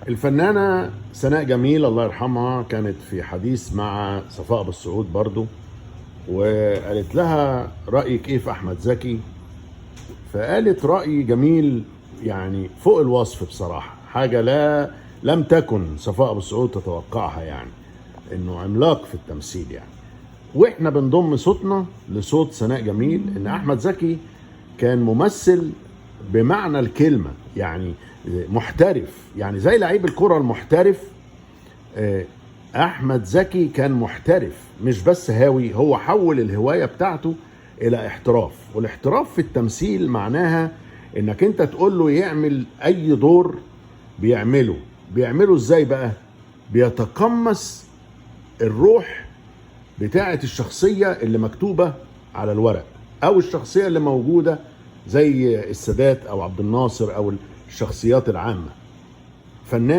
الفنانة سناء جميل الله يرحمها كانت في حديث مع صفاء بالسعود برضو، وقالت لها رأيك ايه في احمد زكي؟ فقالت رأي جميل يعني فوق الوصف بصراحة، حاجة لم تكن صفاء بالسعود تتوقعها، يعني انه عملاق في التمثيل يعني. واحنا بنضم صوتنا لصوت سناء جميل ان احمد زكي كان ممثل بمعنى الكلمة، يعني محترف، يعني زي لعيب الكرة المحترف. احمد زكي كان محترف، مش بس هاوي، هو حول الهواية بتاعته الى احتراف. والاحتراف في التمثيل معناها انك انت تقول له يعمل اي دور بيعمله ازاي بقى؟ بيتقمص الروح بتاعة الشخصية اللي مكتوبة على الورق، او الشخصية اللي موجودة زي السادات او عبد الناصر او الشخصيات العامة. فنان